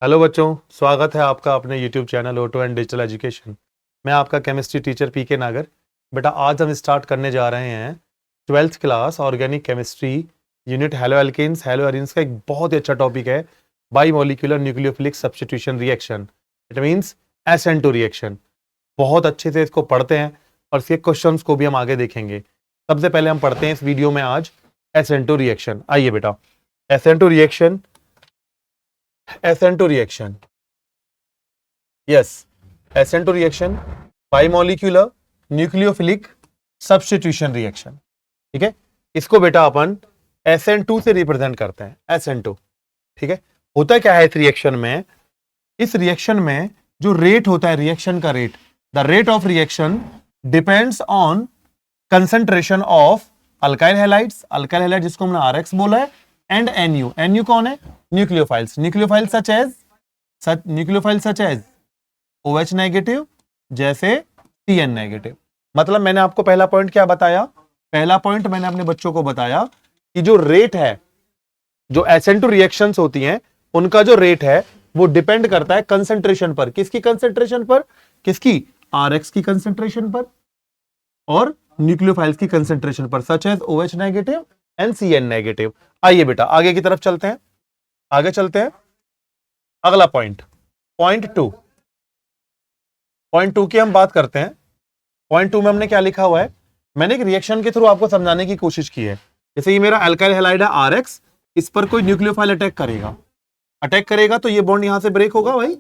Hello बच्चों, स्वागत है आपका अपने YouTube channel auto and digital education. मैं आपका केमिस्ट्री टीचर पीके नागर। बेटा आज हम स्टार्ट करने जा रहे हैं 12th class organic chemistry unit haloalkanes haloarenes का एक बहुत ही अच्छा टॉपिक है, bimolecular nucleophilic substitution reaction. It means SN2 reaction. बहुत अच्छे से इसको पढ़ते हैं और इसके क्वेश्चंस को भी हम आगे देखेंगे। सबसे पहले हम पढ़ते हैं इस वीडियो में आज SN2 रिएक्शन। आइए बेटा, SN2 reaction, SN2 reaction, yes, SN2 reaction bimolecular nucleophilic substitution reaction. ठीक है, इसको बेटा अपन SN2 से रिप्रेजेंट करते हैं, SN2। ठीक है, होता क्या है इस रिएक्शन में? इस रिएक्शन में जो रेट होता है, रिएक्शन का rate, the rate of reaction depends on concentration of alkyl halides, alkyl halide जिसको हमने RX बोला है, एंड NU। NU कौन है? Nucleophiles. Nucleophile such as OH negative, जैसे CN नेगेटिव। मतलब मैंने आपको पहला पॉइंट क्या बताया? पहला पॉइंट मैंने अपने बच्चों को बताया कि जो रेट है, जो SN2 रिएक्शंस होती हैं, उनका जो रेट है वो डिपेंड करता है कंसंट्रेशन पर। किसकी कंसंट्रेशन पर? किसकी? RX की कंसंट्रेशन पर और न्यूक्लियोफाइल्स की कंसंट्रेशन पर, such as OH negative and CN negative. आइए बेटा आगे की तरफ चलते हैं, आगे चलते हैं। अगला पॉइंट, पॉइंट टू की हम बात करते हैं। पॉइंट 2 में हमने क्या लिखा हुआ है? मैंने एक रिएक्शन के थ्रू आपको समझाने की कोशिश की है। जैसे ये मेरा अल्काइल हैलाइड है RX, इस पर कोई न्यूक्लियोफाइल अटैक करेगा तो ये बॉन्ड यहां से ब्रेक होगा भाई।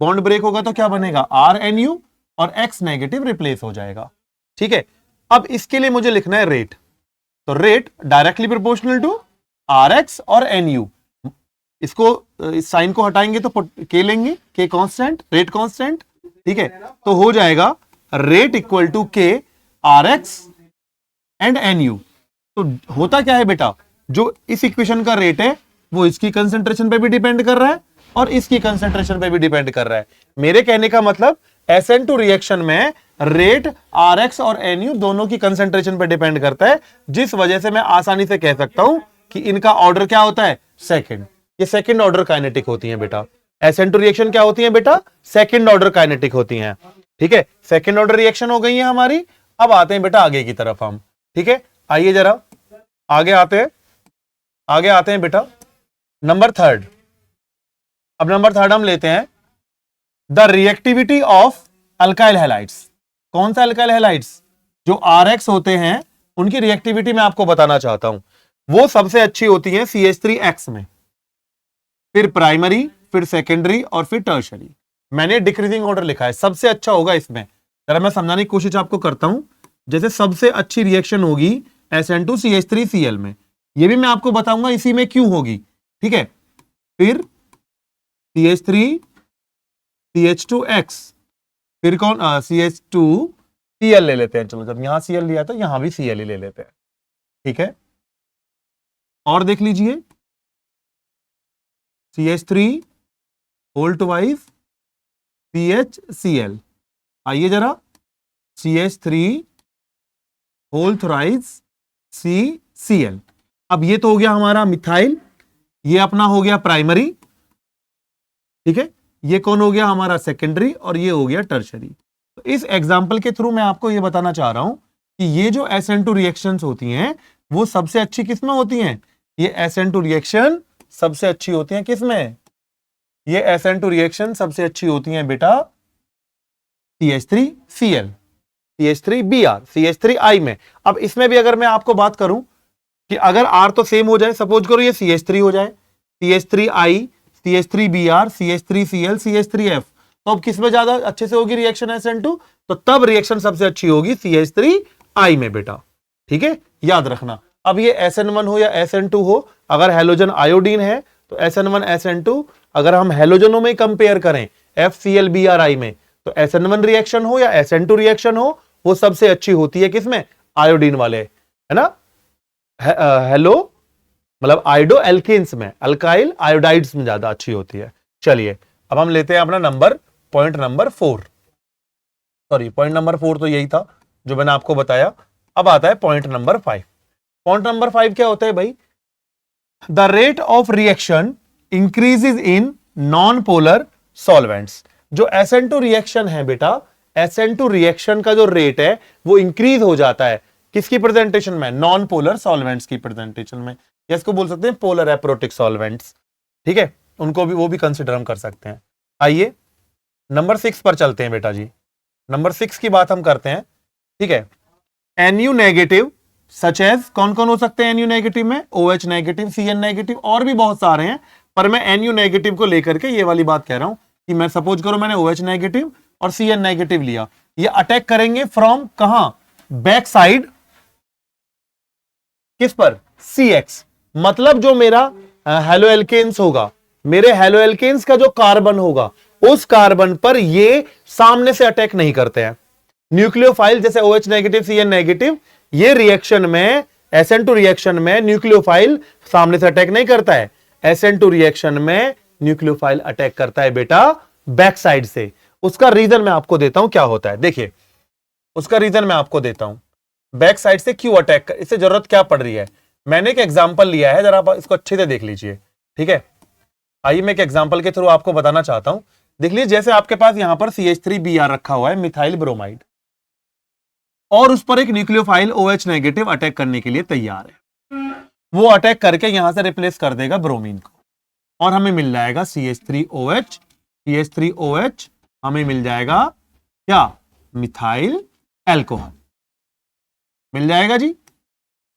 बॉन्ड ब्रेक होगा तो क्या बनेगा? RNU और X नेगेटिव रिप्लेस हो जाएगा। ठीक है, अब इसके लिए मुझे लिखना है रेट। तो rate directly proportional to RX और NU। इसको, इस साइन को हटाएंगे तो K लेंगे, K कांस्टेंट, रेट कांस्टेंट। ठीक है, तो हो जाएगा rate equal to K RX and NU। तो होता क्या है बेटा, जो इस इक्वेशन का रेट है वो इसकी कंसंट्रेशन पे भी डिपेंड कर रहा है और इसकी कंसंट्रेशन पे भी डिपेंड कर रहा है। मेरे कहने का मतलब SN2 रिएक्शन में रेट RX और NU दोनों की कंसंट्रेशन पे डिपेंड करता है, जिस वजह से मैं आसानी से कह सकता हूं कि इनका ऑर्डर क्या होता है? सेकंड। ये सेकंड ऑर्डर काइनेटिक होती हैं बेटा। SN2 रिएक्शन क्या होती है बेटा? सेकंड ऑर्डर काइनेटिक होती हैं। ठीक है, सेकंड ऑर्डर रिएक्शन हो गई है हमारी। अब आते हैं बेटा आगे की तरफ हम। ठीक है, आइए जरा आगे आते हैं बेटा। नंबर थर्ड, अब नंबर थर्ड हम लेते हैं the reactivity of alkyl halides. कौन सा अल्काइल हैलाइड्स? जो RX होते हैं उनकी रिएक्टिविटी मैं आपको बताना चाहता हूं। वो सबसे अच्छी होती है CH3X में, फिर प्राइमरी, फिर सेकेंडरी और फिर टर्शरी। मैंने डिक्रीजिंग ऑर्डर लिखा है, सबसे अच्छा होगा इसमें। जरा मैं समझाने की कोशिश आपको करता हूं। जैसे सबसे अच्छी रिएक्शन होगी SN2CH3Cl में, ये भी मैं आपको बताऊंगा इसी में क्यों होगी। ठीक है, फिर CH3CH2X, फिर कौन? CH2Cl ले लेते हैं। चलो, जब यहां Cl लिया तो यहां भी Cl ही ले लेते हैं। ठीक है, और देख लीजिए CH3 होल ट्वाइस CHCl। आइए जरा, CH3 होल थ्राइस CCl। अब ये तो हो गया हमारा मिथाइल, ये अपना हो गया प्राइमरी। ठीक है, ये कौन हो गया? हमारा सेकेंडरी, और ये हो गया टर्शरी। तो इस एग्जांपल के थ्रू मैं आपको ये बताना चाह रहा हूं कि ये जो SN2 रिएक्शंस होती हैं वो सबसे अच्छी किसमें होती हैं? ये SN2 रिएक्शन सबसे अच्छी होती हैं किसमें? ये SN2 रिएक्शन सबसे अच्छी होती हैं बेटा CH3Cl, CH3Br, CH3I में। अब इसमें भी अगर मैं आपको बात करूं कि अगर R तो सेम हो जाए, सपोज करो ये CH3 हो जाए, CH3I, CH3Br, CH3Cl, CH3F, तो अब किसमें ज्यादा अच्छे से होगी रिएक्शन SN2? तो तब रिएक्शन सबसे अच्छी होगी CH3I में बेटा। ठीक है, याद रखना। अब ये SN1 हो या SN2 हो, अगर हेलोजन आयोडीन है तो SN1 SN2, अगर हम हेलोजनों में कंपेयर करें FClBrI में, तो SN1 रिएक्शन हो या SN2 रिएक्शन हो, वो सबसे अच्छी होती है किसमें? आयोडीन वाले, है ना, हेलो मतलब आयोडो एल्केन्स में, अल्काइल आयोडाइड्स में ज्यादा अच्छी होती है। चलिए अब हम लेते हैं अपना point number 4। Sorry, point number 4 तो यही था जो मैंने आपको बताया। अब आता है पॉइंट नंबर 5। पॉइंट नंबर 5 क्या होता है भाई? The rate of reaction increases in non polar solvents. जो SN2 रिएक्शन है बेटा, SN2 रिएक्शन का जो रेट है वो इंक्रीज हो जाता है किसकी प्रेजेंटेशन में, नॉन पोलर सॉल्वेंट्स की प्रेजेंटेशन में, या इसको बोल सकते हैं पोलर एप्रोटिक सॉल्वेंट्स। ठीक है, उनको भी, वो भी कंसिडर हम कर सकते हैं। आइए नंबर 6 पर चलते हैं बेटा जी। नंबर 6 की बात हम करते हैं। ठीक है, NU नेगेटिव सच एज, कौन कौन हो सकते हैं NU नेगेटिव में, OH नेगेटिव, CN नेगेटिव, और भी बहुत सारे हैं, पर मैं NU नेगेटिव को लेकर के ये वाली बात कह रहा हूं कि मैं सपोज करो मैंने OH नेगेटिव और CN नेगेटिव लिया, ये अटैक करेंगे फ्रॉम कहां, बैक साइड, किस पर, CX। मतलब जो मेरा हेलोएल्केन्स होगा, मेरे हेलोएल्केन्स का जो कार्बन होगा उस कार्बन पर ये सामने से अटैक नहीं करते हैं। न्यूक्लियोफाइल जैसे OH नेगेटिव, CN नेगेटिव, ये रिएक्शन में, SN2 रिएक्शन में न्यूक्लियोफाइल सामने से अटैक नहीं करता है। SN2 रिएक्शन में न्यूक्लियोफाइल अटैक करता है बेटा बैक साइड से। उसका रीजन मैं आपको देता हूं क्या होता है, देखिए उसका रीजन मैं आपको देता हूं, बैक साइड से क्यों अटैक, इससे जरूरत क्या पड़ रही है। मैंने एक एग्जांपल लिया है, जरा आप इसको अच्छे से देख लीजिए। ठीक है, आइए मैं एक एग्जांपल के थ्रू आपको बताना चाहता हूं। देख लीजिए, जैसे आपके पास यहां पर CH3Br रखा हुआ है, मिथाइल ब्रोमाइड, और उस पर एक न्यूक्लियोफाइल OH नेगेटिव अटैक करने के लिए तैयार है। वो अटैक करके यहां से रिप्लेस कर देगा ब्रोमीन को, और हमें मिल जाएगा CH3OH, CH3OH हमें मिल जाएगा क्या, मिथाइल एल्कोहल मिल जाएगा जी।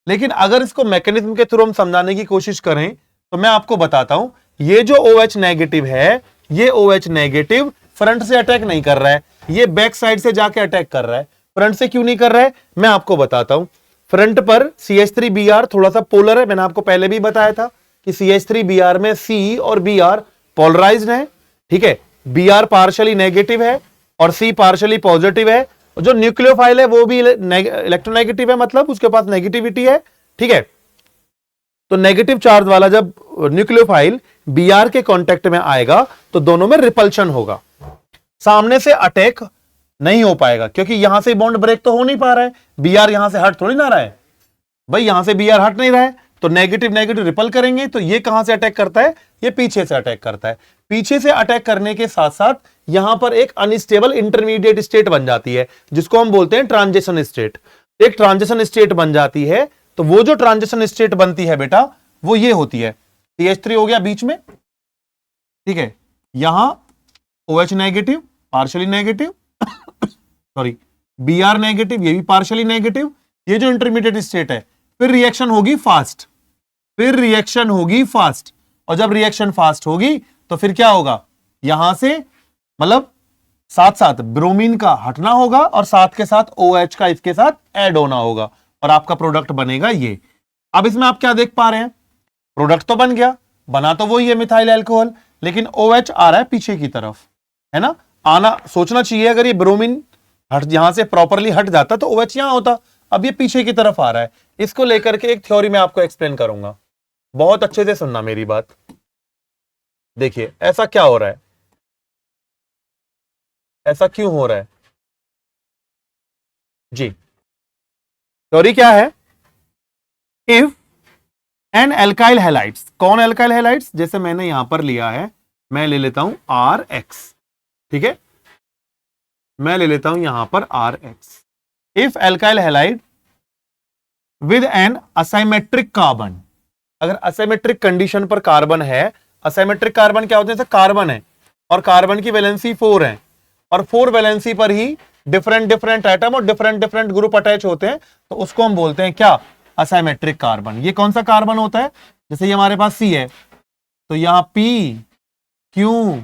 लेकिन अगर इसको मैकेनिज्म के थ्रू हम समझाने की कोशिश करें तो मैं आपको बताता हूं, ये जो OH नेगेटिव है, ये OH नेगेटिव फ्रंट से अटैक नहीं कर रहा है, ये बैक साइड से जाके अटैक कर रहा है। फ्रंट से क्यों नहीं कर रहा है, मैं आपको बताता हूं। फ्रंट पर CH3Br थोड़ा सा पोलर है, मैंने आपको पहले भी बताया था कि CH3Br में C और Br पोलराइज्ड है। ठीक है, Br पार्शियली नेगेटिव है और C पार्शियली पॉजिटिव है। जो न्यूक्लियोफाइल है वो भी इलेक्ट्रोनेगेटिव है, मतलब उसके पास नेगेटिविटी है। ठीक है, तो नेगेटिव चार्ज वाला जब न्यूक्लियोफाइल Br के कांटेक्ट में आएगा तो दोनों में रिपल्शन होगा, सामने से अटैक नहीं हो पाएगा, क्योंकि यहां से बॉन्ड ब्रेक तो हो नहीं पा रहा है, Br यहां से हट थोड़ी ना रहा है भाई, यहां से Br हट नहीं रहा है, तो नेगेटिव नेगेटिव रिपल करेंगे। तो ये कहां से अटैक करता है, ये पीछे से अटैक करता है। पीछे से अटैक करने के साथ साथ यहां पर एक अनस्टेबल इंटरमीडिएट स्टेट बन जाती है, जिसको हम बोलते हैं ट्रांजिशन स्टेट। एक ट्रांजिशन स्टेट बन जाती है, तो वो जो ट्रांजिशन स्टेट बनती है बेटा वो ये होती है, CH3 हो गया बीच में, ठीक है, यहां OH negative partially negative, sorry Br negative, ये भी पार्शियली नेगेटिव, ये जो इंटरमीडिएट स्टेट है, फिर रिएक्शन होगी फास्ट, फिर रिएक्शन होगी फास्ट, और जब रिएक्शन फास्ट होगी तो फिर क्या होगा, यहां से मतलब साथ साथ ब्रोमीन का हटना होगा और साथ के साथ OH का इसके साथ ऐड होना होगा, और आपका प्रोडक्ट बनेगा ये। अब इसमें आप क्या देख पा रहे हैं, प्रोडक्ट तो बन गया, बना तो वही है मिथाइल अल्कोहल, लेकिन OH आ रहा है पीछे की तरफ, है ना। आना सोचना चाहिए, अगर ये ब्रोमीन हट यहां से प्रॉपरली हट जाता तो OH यहां होता, अब ये पीछे की तरफ आ रहा है। इसको लेकर के एक थ्योरी मैं आपको एक्सप्लेन करूंगा, बहुत अच्छे से सुनना मेरी बात। देखिए ऐसा क्या हो रहा है, ऐसा क्यों हो रहा है जी। थ्योरी क्या है, इफ एन एल्काइल हैलाइड्स, कौन एल्काइल हैलाइड्स, जैसे मैंने यहां पर लिया है, मैं ले लेता हूं RX, ठीक है, मैं ले लेता हूं यहां पर RX। If alkyl halide with an asymmetric carbon, अगर असाइमेट्रिक कंडीशन पर कार्बन है, असाइमेट्रिक कार्बन क्या होते हैं, कार्बन है और कार्बन की वैलेंसी 4 है, और 4 वैलेंसी पर ही डिफरेंट डिफरेंट एटम और डिफरेंट डिफरेंट ग्रुप अटैच होते हैं, तो उसको हम बोलते हैं क्या, असाइमेट्रिक कार्बन। ये कौन सा कार्बन होता है, जैसे ये हमारे पास C है, तो यहां P, Q,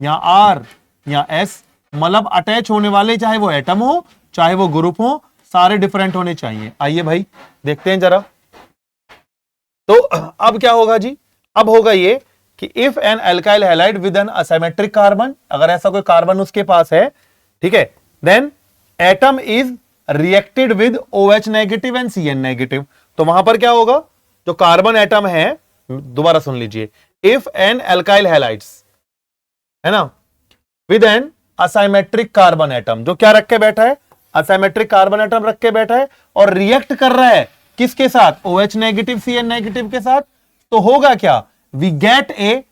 यहां R, यहां S, मतलब अटैच होने वाले चाहे वो एटम हो चाहे वो ग्रुप हो, सारे डिफरेंट होने चाहिए। आइए भाई देखते हैं जरा, तो अब क्या होगा जी, अब होगा ये कि if an alkyl halide with an asymmetric carbon, अगर ऐसा कोई कार्बन उसके पास है, ठीक है, then atom is reacted with OH negative and CN negative, तो वहां पर क्या होगा, जो कार्बन एटम है, दोबारा सुन लीजिए, इफ एन एल्काइल हैलाइड्स, है ना, with an asymmetric carbon atom, जो क्या रख के बैठा है, असाइमेट्रिक कार्बन एटम रख के बैठा है और रिएक्ट कर रहा है किसके साथ, OH नेगेटिव CN नेगेटिव के साथ, तो होगा क्या, we get a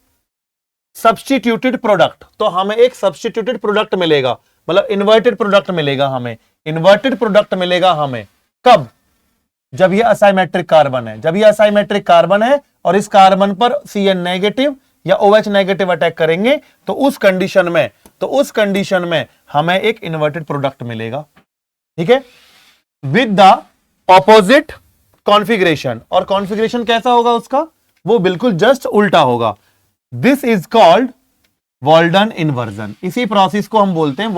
substituted product, तो हमें एक सब्स्टिट्यूटेड प्रोडक्ट मिलेगा, मतलब इन्वर्टेड प्रोडक्ट मिलेगा हमें, इन्वर्टेड प्रोडक्ट मिलेगा हमें कब? जब ये असाइमेट्रिक कार्बन है, जब ये असाइमेट्रिक कार्बन है और इस कार्बन पर Cn नेगेटिव या OH नेगेटिव अटैक करेंगे, तो उस कंडीशन में हमें एक इन्वर्टेड प्रोडक्ट मिलेगा, ठीक है, विद द ऑपोजिट कॉन्फ़िगरेशन। और कॉन्फ़िगरेशन कैसा होगा उसका? वो बिल्कुल जस्ट उल्टा होगा। This is called Walden inversion. इसी प्रोसेस को हम बोलते हैं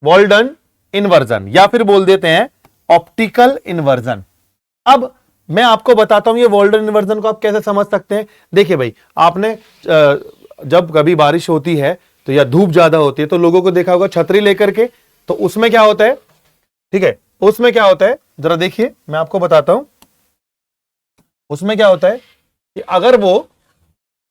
वॉल्डन इन्वर्जन, या फिर बोल देते हैं ऑप्टिकल इन्वर्जन। अब मैं आपको बताता हूं ये वॉल्डन इन्वर्जन को आप कैसे समझ सकते हैं। देखिए भाई, आपने जब कभी बारिश होती है तो या धूप ज्यादा होती है तो लोगों को देखा होगा छतरी लेकर के, तो उसमें क्या होता है, ठीक है, उसमें क्या होता है जरा देखिए, मैं आपको बताता हूं। उसमें क्या होता है कि अगर वो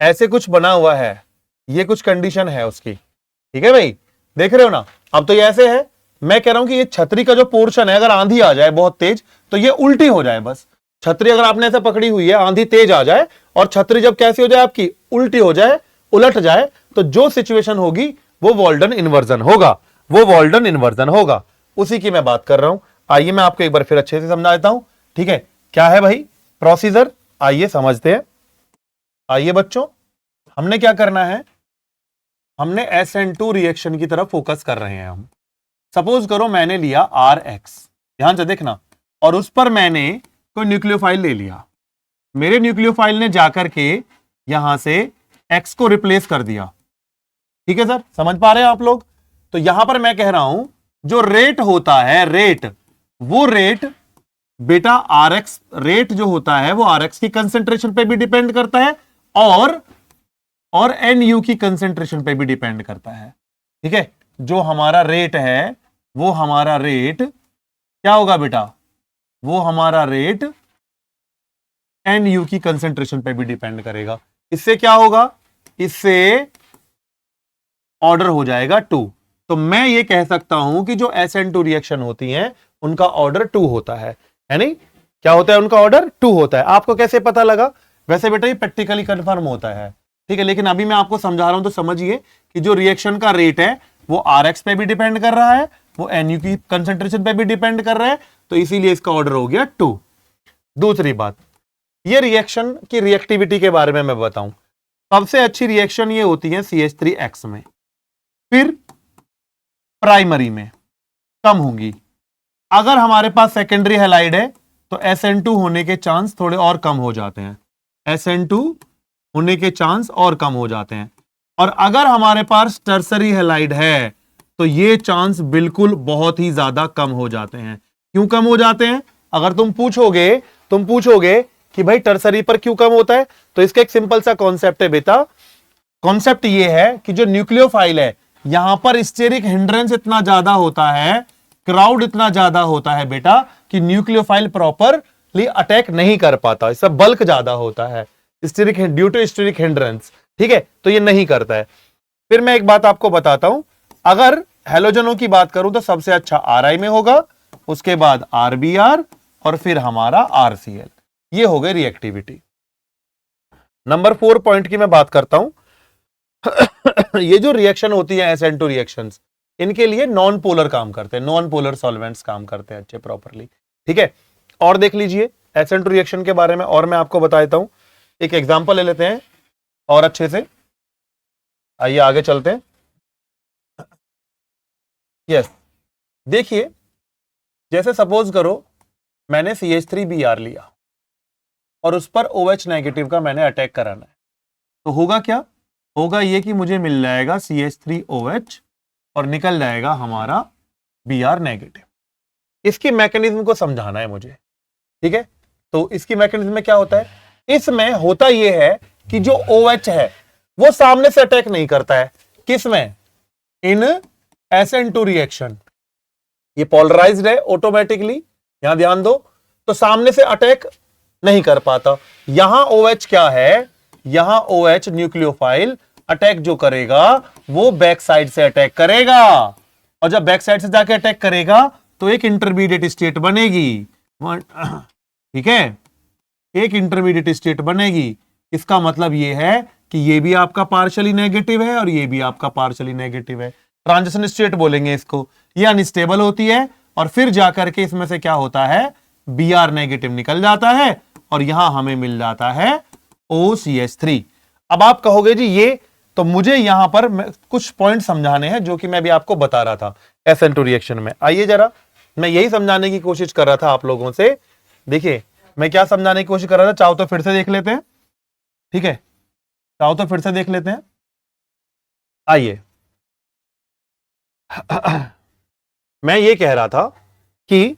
ऐसे कुछ बना हुआ है, ये कुछ कंडीशन है उसकी, ठीक है भाई, देख रहे हो ना, अब तो ये ऐसे है, मैं कह रहा हूं कि ये छतरी का जो पोर्शन है, अगर आंधी आ जाए बहुत तेज तो ये उल्टी हो जाए। बस छतरी अगर आपने ऐसे पकड़ी हुई है, आंधी तेज आ जाए और छतरी जब कैसी हो जाए आपकी, उल्टी हो जाए, उलट जाए, तो जो सिचुएशन होगी वो वॉल्डन इन्वर्जन होगा, वो वॉल्डन इन्वर्जन होगा। उसी की मैं बात कर रहा हूं। आइए मैं आपको एक बार फिर अच्छे से समझा देता हूं, ठीक है, क्या है भाई प्रोसीजर, आइए समझते हैं। आइए बच्चों, हमने क्या करना है, हमने SN2 रिएक्शन की तरफ फोकस कर रहे हैं हम। सपोज करो मैंने लिया RX, ध्यान से देखना, और उस पर मैंने कोई न्यूक्लियोफाइल ले लिया। मेरे न्यूक्लियोफाइल ने जाकर के यहां से X को रिप्लेस कर दिया, ठीक है सर, समझ पा रहे हैं आप लोग? तो यहां पर मैं कह रहा हूं जो रेट होता है, रेट, वो रेट बेटा RX रेट जो होता है वो RX की कंसेंट्रेशन पे भी डिपेंड करता है और NU की कंसेंट्रेशन पे भी डिपेंड करता है, ठीक है। जो हमारा रेट है वो हमारा रेट क्या होगा बेटा, वो हमारा रेट NU की कंसेंट्रेशन पे भी डिपेंड करेगा। इससे क्या होगा, इससे ऑर्डर हो जाएगा 2। तो मैं ये कह सकता हूं कि जो SN2 रिएक्शन होती हैं उनका ऑर्डर 2 होता है नहीं, क्या होता है उनका ऑर्डर 2 होता है। आपको कैसे पता लगा? वैसे बेटा ये प्रैक्टिकली कंफर्म होता है, ठीक है, लेकिन अभी मैं आपको समझा रहा हूं तो समझिए कि जो रिएक्शन का रेट है वो RX पे भी डिपेंड कर रहा है, वो NU की कंसेंट्रेशन पे भी डिपेंड कर रहा है, तो इसीलिए इसका ऑर्डर हो गया 2। दूसरी बात, ये रिएक्शन की रिएक्टिविटी के बारे में मैं बताऊं, सबसे अच्छी रिएक्शन ये होती है CH3X में, फिर प्राइमरी में कम होंगी। अगर हमारे पास सेकेंडरी हैलाइड है तो SN2 होने के चांस थोड़े और कम हो जाते हैं, SN2 होने के चांस और कम हो जाते हैं। और अगर हमारे पास टर्सरी हैलाइड है तो ये चांस बिल्कुल बहुत ही ज्यादा कम हो जाते हैं। क्यों कम हो जाते हैं? अगर तुम पूछोगे कि भाई टर्सरी पर क्यों कम होता है, तो इसका एक सिंपल सा कॉन्सेप्ट है बेटा। कॉन्सेप्ट ये है कि जो न्यूक्लियोफाइल है यहां पर स्टेरिक हिंड्रेंस इतना ज्यादा होता है, क्राउड इतना ज्यादा होता है बेटा कि न्यूक्लियोफाइल प्रॉपरली अटैक नहीं कर पाता, इसका बल्क ज्यादा होता है ड्यू टू स्टेरिक हिंड्रेंस, ठीक है, तो ये नहीं करता है। फिर मैं एक बात आपको बताता हूं, अगर हैलोजनों की बात करूं तो सबसे अच्छा RI में होगा, उसके बाद RBr और फिर हमारा RCl। ये हो गई रिएक्टिविटी। नंबर 4 पॉइंट की मैं बात करता हूं। ये जो रिएक्शन होती है SN2 रिएक्शंस, इनके लिए नॉन पोलर काम करते हैं, नॉन पोलर सॉल्वेंट्स काम करते हैं अच्छे प्रॉपरली, ठीक है। और देख लीजिए SN2 रिएक्शन के बारे में, और मैं आपको बता देता हूं, एक एग्जांपल ले लेते हैं और अच्छे से, आइए आगे चलते हैं। यस, देखिए जैसे सपोज करो मैंने CH3Br लिया और उस पर OH नेगेटिव का मैंने अटैक कराना है, तो होगा क्या, होगा ये कि मुझे मिल जाएगा CH3OH और निकल जाएगा हमारा Br नेगेटिव। इसकी मैकेनिज्म को समझाना है मुझे, ठीक है। तो इसकी मैकेनिज्म में क्या होता है, इसमें होता यह है कि जो OH है वो सामने से अटैक नहीं करता है, किसमें, इन SN2 रिएक्शन, ये पोलराइज्ड है ऑटोमेटिकली, यहां ध्यान दो, तो सामने से अटैक नहीं कर पाता। यहां OH क्या है, यहां OH न्यूक्लियोफाइल अटैक जो करेगा वो बैक साइड से अटैक करेगा, और जब बैक साइड से जाके अटैक करेगा तो एक इंटरमीडिएट स्टेट बनेगी, ठीक है, एक इंटरमीडिएट स्टेट बनेगी। इसका मतलब यह है कि ये भी आपका पार्शियली नेगेटिव है और ये भी आपका पार्शियली नेगेटिव है। ट्रांजिशन स्टेट बोलेंगे इसको। ये अनस्टेबल होती है और फिर जाकर के इसमें से क्या होता है, Br नेगेटिव निकल जाता है और यहां हमें मिल जाता है OCH3। अब आप कहोगे जी ये तो मुझे यहां पर कुछ पॉइंट समझाने हैं जो कि मैं भी आपको बता रहा था SN2 रिएक्शन में। आइए जरा, मैं यही समझाने की कोशिश कर रहा था आप लोगों से। देखिए मैं क्या समझाने की कोशिश कर रहा था, चाहो तो फिर से देख लेते हैं, ठीक है, चाहो तो फिर से देख लेते हैं। आइए मैं ये कह रहा था कि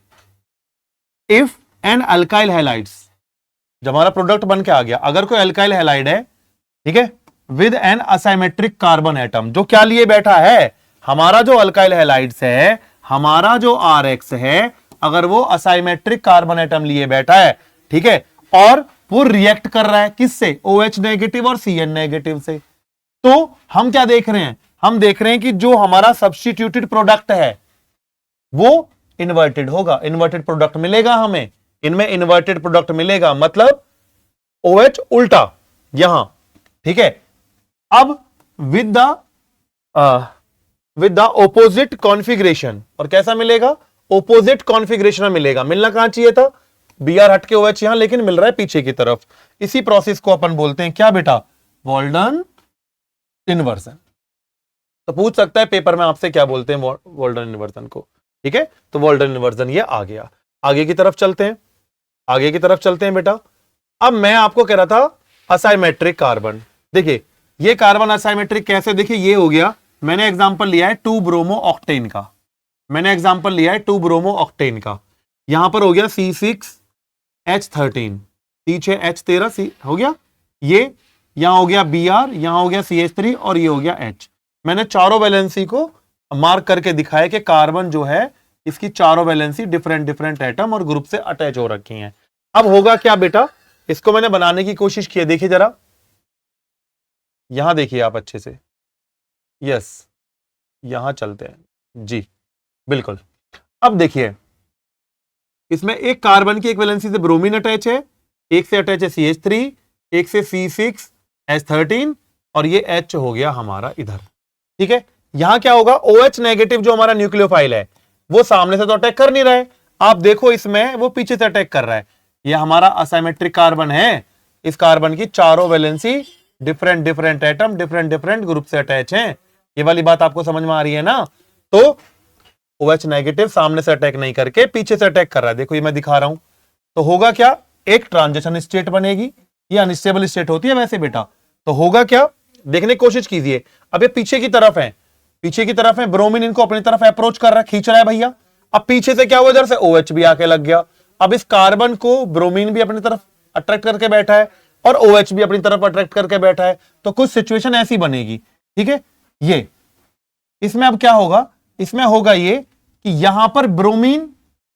इफ एन अल्काइल हैलाइड्स, जब हमारा प्रोडक्ट बन के आ गया, अगर कोई अल्काइल हैलाइड है, ठीक है, with an asymmetric carbon atom, जो क्या लिए बैठा है, हमारा जो अल्काइल हैलाइड्स है, हमारा जो RX है, अगर वो असाइमेट्रिक कार्बन एटम लिए बैठा है, ठीक है, और वो रिएक्ट कर रहा है किससे, OH नेगेटिव और Cn नेगेटिव से, तो हम क्या देख रहे हैं, हम देख रहे हैं कि जो हमारा सब्स्टिट्यूटेड प्रोडक्ट है वो इन्वर्टेड होगा, इन्वर्टेड प्रोडक्ट मिलेगा हमें, इनमें इन्वर्टेड प्रोडक्ट मिलेगा, मतलब OH उल्टा यहां, ठीक है। अब विद द ऑपोजिट कॉन्फ़िगरेशन, और कैसा मिलेगा, ऑपोजिट कॉन्फ़िगरेशन में मिलेगा। मिलना कहां चाहिए था, Br हट के OH यहां, लेकिन मिल रहा है पीछे की तरफ। इसी प्रोसेस को अपन बोलते हैं क्या बेटा, वॉल्डन इन्वर्जन। तो पूछ सकता है पेपर में आपसे क्या बोलते हैं वॉल्डन इन्वर्जन को, ठीक है। तो वॉल्डन इन्वर्जन ये आ गया। आगे की तरफ चलते हैं, आगे की तरफ चलते हैं बेटा। अब मैं आपको कह रहा था असाइमेट्रिक कार्बन, देखिए ये कार्बन असाइमेट्रिक कैसे, देखिए ये हो गया, मैंने एग्जांपल लिया है 2 ब्रोमो ऑक्टेन का, मैंने एग्जांपल लिया है 2 ब्रोमो ऑक्टेन का। यहां पर हो गया C6H13, C6H13 हो गया, ये यहां हो गया Br, यहां हो गया CH3 और ये हो गया H। मैंने चारों वैलेंसी को मार्क करके दिखाया कि कार्बन जो है इसकी चारों वैलेंसी डिफरेंट डिफरेंट एटम और ग्रुप से अटैच हो रखी हैं। अब होगा क्या बेटा, इसको मैंने बनाने की कोशिश की है, देखिए जरा, यहां देखिए आप अच्छे से, यस, यहां चलते हैं जी, बिल्कुल। अब देखिए इसमें एक कार्बन की एक वैलेंसी से ब्रोमीन अटैच है, एक से अटैच है CH3, एक से C6H13 और ये H हो गया हमारा इधर, ठीक है। यहां क्या होगा, OH नेगेटिव जो हमारा न्यूक्लियोफाइल है वो सामने से तो अटैक कर नहीं रहा है, आप देखो इसमें वो पीछे से अटैक कर रहा है। ये हमारा असाइमेट्रिक कार्बन है, इस कार्बन की चारों valency different different atom different different group से अटैच हैं। ये वाली बात आपको समझ में आ रही है ना। तो OH नेगेटिव सामने से अटैक नहीं करके पीछे से अटैक कर रहा है, देखो ये मैं दिखा रहा हूं। तो होगा क्या, एक ट्रांजिशन स्टेट बनेगी, ये अनस्टेबल स्टेट होती है वैसे बेटा। तो होगा क्या, देखने की कोशिश कीजिए। अब ये पीछे की तरफ है, पीछे की तरफ है, ब्रोमीन इनको अपनी तरफ अप्रोच कर रहा है, खींच रहा है भैया। अब पीछे से क्या हुआ, इधर से OH भी आके लग गया। अब इस कार्बन को ब्रोमीन भी अपनी तरफ अट्रैक्ट करके बैठा है और OH भी अपनी तरफ अट्रैक्ट करके बैठा है, तो कुछ सिचुएशन ऐसी बनेगी, ठीक है। ये इसमें अब क्या होगा, इसमें होगा ये कि यहां पर ब्रोमीन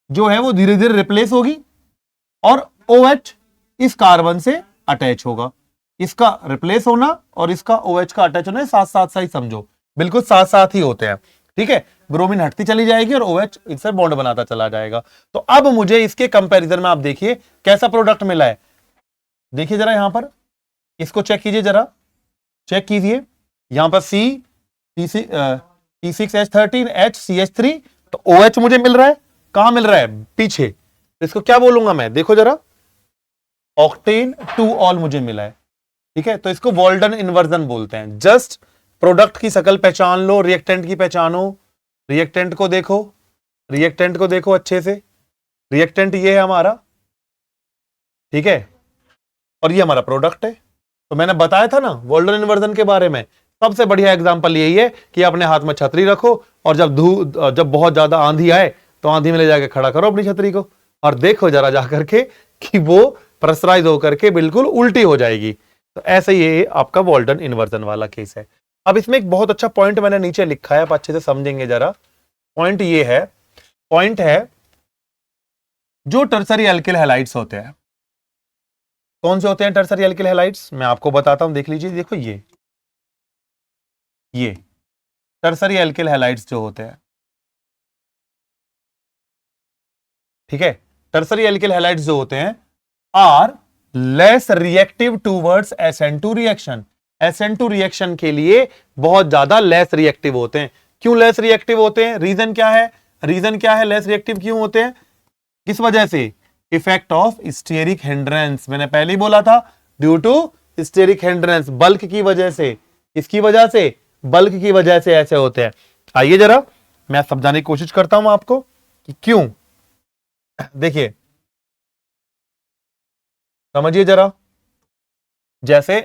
जो है वो धीरे धीरे रिप्लेस होगी और OH इस कार्बन से अटैच होगा। इसका रिप्लेस होना और इसका OH का अटैच होना साथ साथ सा ही समझो, बिल्कुल साथ साथ ही होते हैं, ठीक है। ब्रोमीन हटती चली जाएगी और OH इससे बॉन्ड बनाता चला जाएगा। तो अब मुझे इसके कंपैरिजन में आप देखिए कैसा प्रोडक्ट मिला है, देखिए जरा यहां पर, इसको चेक कीजिए जरा, चेक कीजिए यहां पर C6H13 HCH3, तो OH मुझे मिल रहा है, कहां मिल रहा है, पीछे। इसको क्या बोलूंगा मैं, देखो जरा, ऑक्टेन टू ऑल मुझे मिला है, ठीक है। तो इसको वॉल्डन इन्वर्जन बोलते हैं। जस्ट प्रोडक्ट की शकल पहचान लो, रिएक्टेंट की पहचानो, रिएक्टेंट को देखो, रिएक्टेंट को देखो अच्छे से, रिएक्टेंट ये है हमारा, ठीक है, और ये हमारा प्रोडक्ट है। तो मैंने बताया था ना वॉल्डन इन्वर्जन के बारे में, सबसे बढ़िया एग्जांपल यही है कि अपने हाथ में छतरी रखो और जब बहुत ज्यादा आंधी आए तो आंधी में ले जाके खड़ा करो अपनी छतरी को और देखो जरा जाकर के कि वो प्रेशराइज होकर के बिल्कुल उल्टी हो जाएगी। तो ऐसे ये आपका वॉल्डन इन्वर्जन वाला केस है। अब इसमें एक बहुत अच्छा पॉइंट मैंने नीचे लिखा है, आप अच्छे से समझेंगे जरा। पॉइंट ये है, पॉइंट है जो टर्सरी एल्किल हैलाइड्स होते हैं, कौन से होते हैं टर्सरी एल्किल हैलाइड्स, मैं आपको बताता हूं, देख लीजिए, देखो ये टर्सरी एल्किल हैलाइड्स जो होते हैं, ठीक है, टर्सरी एल्किल हैलाइड्स जो होते हैं are less reactive towards SN2 reaction, SN2 reaction के लिए बहुत ज्यादा लेस रिएक्टिव होते हैं। क्यों लेस रिएक्टिव होते हैं? रीजन क्या है? रीजन क्या है लेस रिएक्टिव क्यों होते हैं? किस वजह से? Effect of steric hindrance. मैंने पहले ही बोला था, due to steric hindrance, bulk की वजह से। किसकी वजह से? बल्क की वजह से ऐसे होते हैं। आइए जरा मैं समझाने की कोशिश करता हूं आपको कि क्यों। देखिए समझिए जरा, जैसे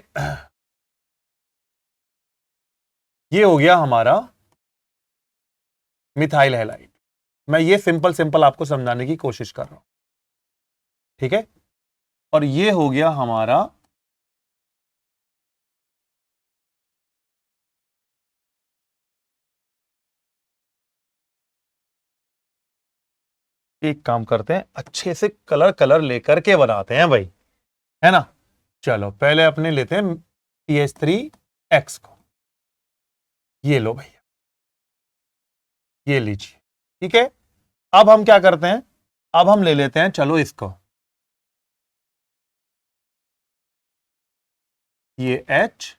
ये हो गया हमारा मिथाइल हैलाइड। मैं ये सिंपल सिंपल आपको समझाने की कोशिश कर रहा हूं, ठीक है। और ये हो गया हमारा एक काम करते हैं, अच्छे से कलर कलर लेकर के बनाते हैं भाई, है ना। चलो पहले अपने लेते हैं CH3X को। ये लो भैया, ये लीजिए, ठीक है। अब हम क्या करते हैं, अब हम ले लेते हैं, चलो इसको, ये H,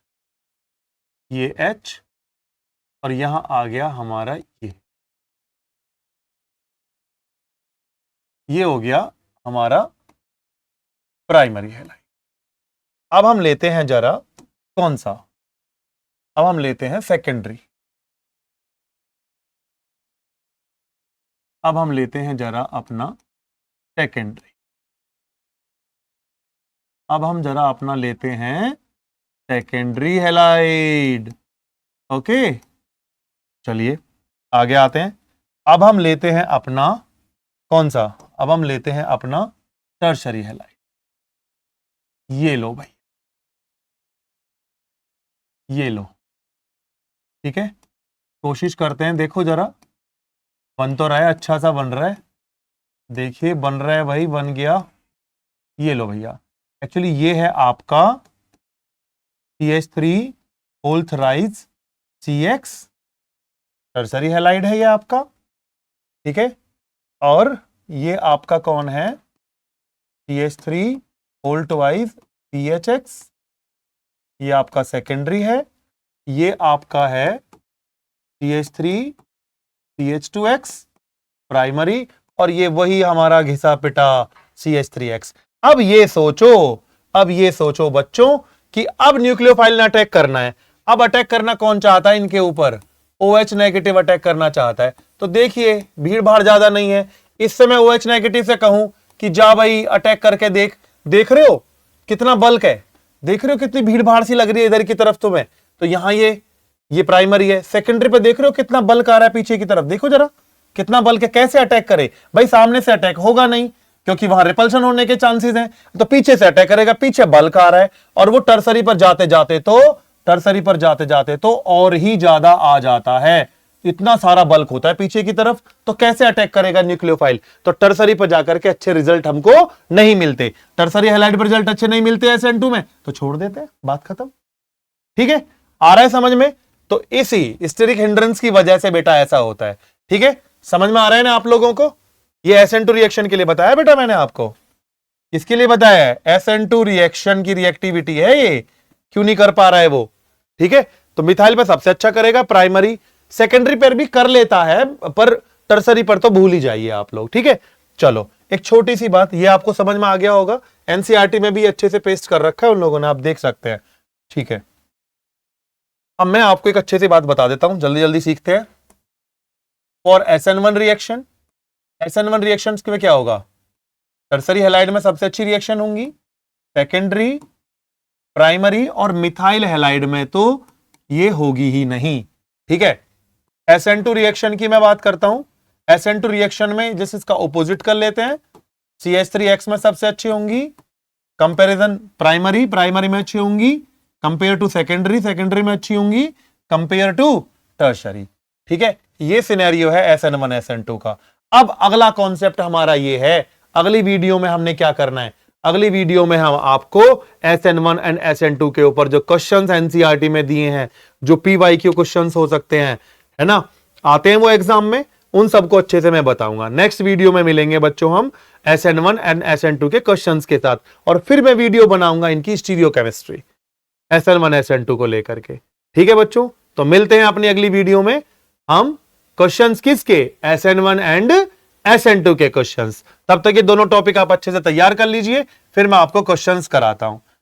ये H, और यहां आ गया हमारा ये हो गया हमारा प्राइमरी हैलाइड। अब हम लेते हैं जरा कौन सा, अब हम लेते हैं सेकेंडरी। अब हम लेते हैं जरा अपना सेकेंडरी। अब हम जरा अपना लेते हैं सेकेंडरी हैलाइड। ओके चलिए आगे आते हैं। अब हम लेते हैं अपना कौन सा, अब हम लेते हैं अपना टर्शरी हैलाइड। ये लो भाई, ये लो, ठीक है। कोशिश करते हैं, देखो जरा बन तो रहा है, अच्छा सा बन रहा है, देखिए बन रहा है भाई, बन गया। ये लो भैया, एक्चुअली ये है आपका CH3 whole thrice CX, tertiary halide है ये आपका, ठीक है। और ये आपका कौन है, CH3 होल ट्वाइज PHX, ये आपका सेकेंडरी है। ये आपका है CH3 CH2X प्राइमरी, और ये वही हमारा घिसा पिटा CH3X। अब ये सोचो, अब ये सोचो बच्चों कि अब न्यूक्लियोफाइल ने अटैक करना है। अब अटैक करना कौन चाहता है इनके ऊपर? OH नेगेटिव अटैक करना चाहता है। तो देखिए भीड़ भाड़ ज्यादा नहीं है, इससे मैं OH नेगेटिव से कहूं कि जा भाई अटैक करके देख। देख रहे हो कितना बल्क है, देख रहे हो कितनी भीड़ भाड़ सी लग रही है इधर की तरफ तुम्हें। तो यहां ये प्राइमरी है, सेकेंडरी पे देख रहे हो कितना बल्क आ रहा है पीछे की तरफ, देखो जरा कितना बल्क है। कैसे अटैक करे भाई? सामने से अटैक होगा नहीं क्योंकि वहां रिपल्शन होने के चांसेस हैं, तो पीछे से अटैक करेगा, पीछे बल्क आ रहा है। और वो टर्सरी पर जाते जाते तो टर्सरी पर जाते जाते तो और ही ज्यादा आ जाता है, इतना सारा बल्क होता है पीछे की तरफ। तो कैसे अटैक करेगा न्यूक्लियोफाइल? तो टर्सरी पर जाकर के अच्छे रिजल्ट हमको नहीं मिलते, टर्सरी हैलाइड पर रिजल्ट अच्छे नहीं मिलते SN2 में, तो छोड़ देते हैं, बात खत्म, ठीक है। आ रहा है समझ में? तो इसी स्टेरिक हिंड्रेंस की वजह से बेटा ऐसा होता है, ठीक है। समझ में आ रहा है ना आप लोगों को? ये SN2 रिएक्शन के लिए बताया बेटा मैंने आपको, किसके लिए बताया है? SN2 रिएक्शन की रिएक्टिविटी है ये, क्यों नहीं कर पा रहा है वो, ठीक है। तो मिथाइल पर सबसे अच्छा करेगा, प्राइमरी, सेकेंडरी पर भी कर लेता है, पर टर्सरी पर तो भूल ही जाइए आप लोग, ठीक है। चलो एक छोटी सी बात, ये आपको समझ में आ गया होगा, NCERT में भी अच्छे से पेस्ट कर रखा है उन लोगों ने, आप देख सकते हैं, ठीक है। अब मैं आपको एक अच्छी सी बात बता देता हूं, जल्दी जल्दी सीखते हैं। For SN1 reaction, SN1 reaction में क्या होगा? टर्सरी हैलाइड में सबसे अच्छी रिएक्शन होंगी, सेकेंडरी, प्राइमरी और मिथाइल हैलाइड में तो ये होगी ही नहीं, ठीक है। SN2 रिएक्शन की मैं बात करता हूं, SN2 रिएक्शन में जिस इसका ऑपोजिट कर लेते हैं, CH3X में सबसे अच्छी होंगी, कंपैरिजन प्राइमरी, प्राइमरी में अच्छी होंगी कंपेयर टू सेकेंडरी, सेकेंडरी में अच्छी होंगी कंपेयर टू टर्शरी, ठीक है। ये सिनेरियो है SN1 SN2 का। अब अगला कॉन्सेप्ट हमारा ये है, अगली वीडियो में हमने क्या करना है, अगली वीडियो में हम आपको SN1 एंड SN2 के ऊपर जो क्वेश्चंस NCERT में दिए हैं, जो PYQ क्वेश्चंस हो सकते हैं, है ना, आते हैं वो एग्जाम में, उन सबको अच्छे से मैं बताऊंगा। नेक्स्ट वीडियो में मिलेंगे बच्चों हम SN1 एंड SN2 के क्वेश्चंस के साथ, और फिर मैं वीडियो बनाऊंगा इनकी स्टीरियोकेमिस्ट्री, SN1 SN2 को लेकर के। ठीक है बच्चों, तो मिलते हैं अपनी अगली वीडियो में हम क्वेश्चंस किसके, SN1 एंड SN2 के क्वेश्चंस। तब तक ये दोनों टॉपिक आप अच्छे से तैयार कर लीजिए, फिर मैं आपको क्वेश्चंस कराता हूं।